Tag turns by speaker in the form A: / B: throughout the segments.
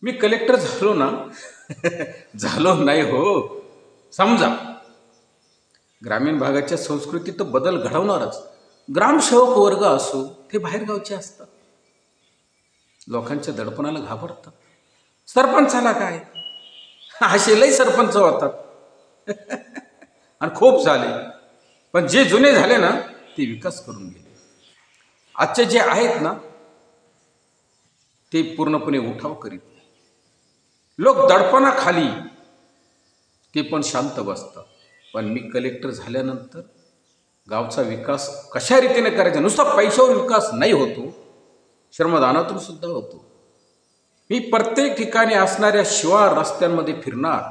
A: मी collector झालो ना झालो नाही हो. समजा ग्रामीण भागाच्या संस्कृतीत बदल घडवणारच. ग्रामसेवक वर्ग असो ते बाहेरगावचे असतात, लोकांच्या दडपणाला घाबरतात. सरपंचाला काय, असे लई सरपंच होतात आणि खूप झाले. पण जे जुने झाले ना ते विकास करून गेले. आजचे जे आहेत ना ते पूर्णपणे उठाव करीत नाही. लोक दडपणाखाली ते पण शांत बसतात. पण मी कलेक्टर झाल्यानंतर गावचा विकास कशा रीतीने करायचा, नुसता पैशावर विकास नाही होतो, श्रमदानातून सुद्धा होतो. मी प्रत्येक ठिकाणी असणाऱ्या शिवार रस्त्यांमध्ये फिरणार.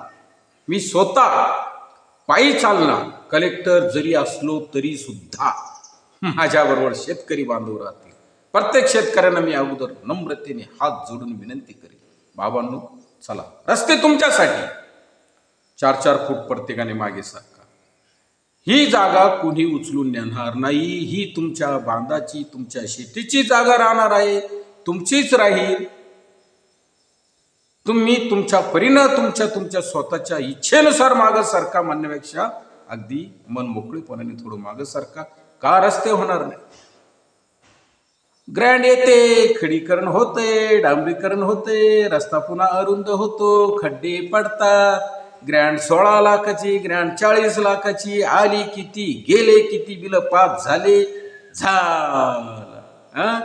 A: मी स्वतः पायी चालणार. कलेक्टर जरी असलो तरी सुद्धा माझ्याबरोबर शेतकरी बांधव राहतील. प्रत्येक शेतकऱ्यांना मी अगोदर नम्रतेने हात जोडून विनंती करेन, बाबांनो चला रस्ते तुमच्यासाठी 4-4 फूट प्रत्येकाने मागे सारखा. ही जागा कुणी उचलून नेणार नाही. ही तुमच्या बांधाची, तुमच्या शेतीची जागा राहणार आहे, तुमचीच राहील. तुम्ही तुमच्या परीनं तुमच्या स्वतःच्या इच्छेनुसार मागं सारखा म्हणण्यापेक्षा अगदी मन मोकळेपणाने थोडं मागं सारखा. का रस्ते होणार नाही? ग्रँड येते, खडीकरण होते, डांबरीकरण होते, रस्ता पुन्हा अरुंद होतो, खड्डे पडतात. ग्रँड 16 लाखाची, ग्रँड 40 लाखाची आली किती, गेले किती, बिल पास झाले, झाला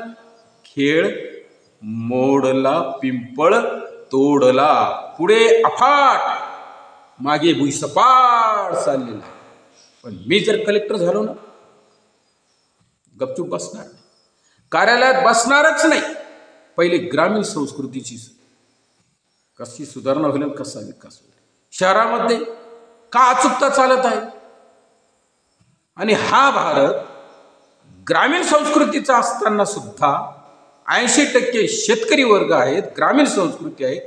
A: खेळ मोडला, पिंपळ तोडला, पुढे अफाट, मागे भुईसपाट चाललेला. पण मी जर कलेक्टर झालो ना गपचूप बसणार, कार्यालयात बसणारच नाही. पहिले ग्रामीण संस्कृतीची कशी सुधारणा होईल, कसा विकास होईल. शहरामध्ये का अचूकता चालत आहे आणि हा भारत ग्रामीण संस्कृतीचा असताना सुद्धा 80% शेतकरी वर्ग आहेत, ग्रामीण संस्कृती आहेत.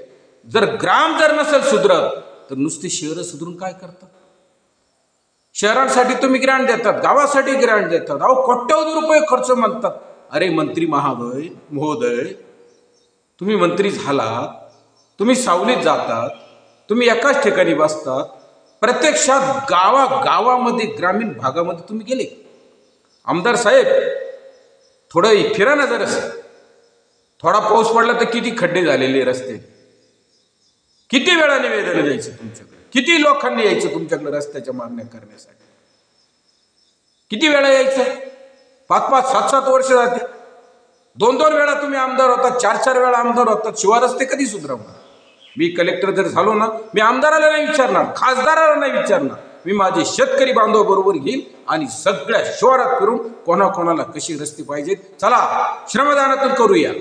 A: जर ग्राम जर नसेल सुधरत तर नुसते शहरं सुधरून काय करतात? शहरांसाठी तुम्ही ग्रँट देतात, गावासाठी ग्रँट देतात, अहो कोट्यवधी रुपये खर्च म्हणतात. अरे मंत्री महोदय, तुम्ही मंत्री झालात, तुम्ही सावलीत जातात, तुम्ही एकाच ठिकाणी बसतात. प्रत्यक्षात गावामध्ये ग्रामीण भागामध्ये तुम्ही गेले? आमदार साहेब थोडं फिरा ना जरा. थोडा पाऊस पडला तर किती खड्डे झालेले रस्ते, किती वेळा निवेदन द्यायचं तुमच्याकडे, किती लोकांनी यायचं तुमच्याकडे रस्त्याच्या मागण्या करण्यासाठी, किती वेळा यायचं? 5-5, 7-7 वर्ष जाते. 2-2 वेळा तुम्ही आमदार होतात, 4-4 वेळा आमदार होतात. शिवाय रस्ते कधी सुधारवणार? मी कलेक्टर जर झालो ना, मी आमदाराला नाही विचारणार, खासदाराला नाही विचारणार. मी माझे शेतकरी बांधव बरोबर घेईल आणि सगळ्या शिवारात फिरून कोणाकोणाला कशी रस्ते पाहिजेत, चला श्रमदानातून करूया.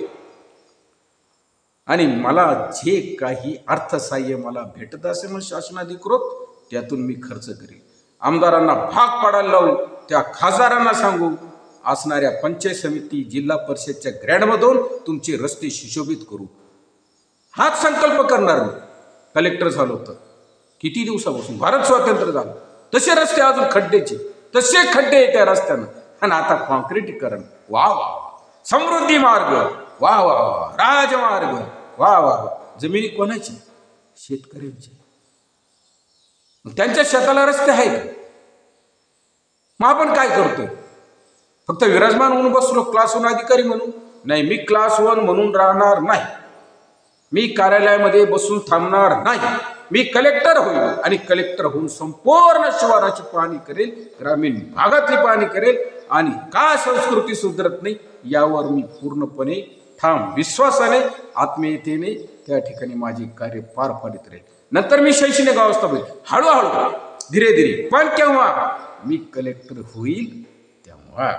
A: आणि मला जे काही अर्थसहाय्य मला भेटत असेल मग शासनाधिकृत, त्यातून मी खर्च करेन. आमदारांना भाग पाडायला लावू, त्या खासदारांना सांगू, असणाऱ्या पंचायत समिती, जिल्हा परिषदच्या ग्रँडमधून तुमचे रस्ते सुशोभित करू. हाच संकल्प करणार मी कलेक्टर झालो तर. किती दिवसापासून भारत स्वातंत्र्य झालं तसे रस्ते अजून खड्डेचे, तसे खड्डे त्या रस्त्यानं. आणि आता कॉन्क्रीटीकरण, वा वा, समृद्धी मार्ग, वा वा वा, राजमार्ग, वा वा वा. जमिनी कोणाची? शेतकऱ्यांची. त्यांच्या शेताला रस्ते आहे का? मग आपण काय करतोय? फक्त विराजमान होऊन बसलो क्लास 1 अधिकारी म्हणून? नाही, मी क्लास 1 म्हणून राहणार नाही. मी कार्यालयामध्ये बसून थांबणार नाही. मी कलेक्टर होईल आणि कलेक्टर होऊन संपूर्ण शिवाराची पाहणी करेल, ग्रामीण भागातली पाहणी करेल. आणि का संस्कृती सुधारत नाही यावर मी पूर्णपणे ठाम विश्वासाने, आत्मीयतेने त्या ठिकाणी माझे कार्य पार पाडित राहील. नंतर मी शैक्षणिक अवस्था होईल, हळूहळू, धीरे धीरे. पण केव्हा मी कलेक्टर होईल तेव्हा.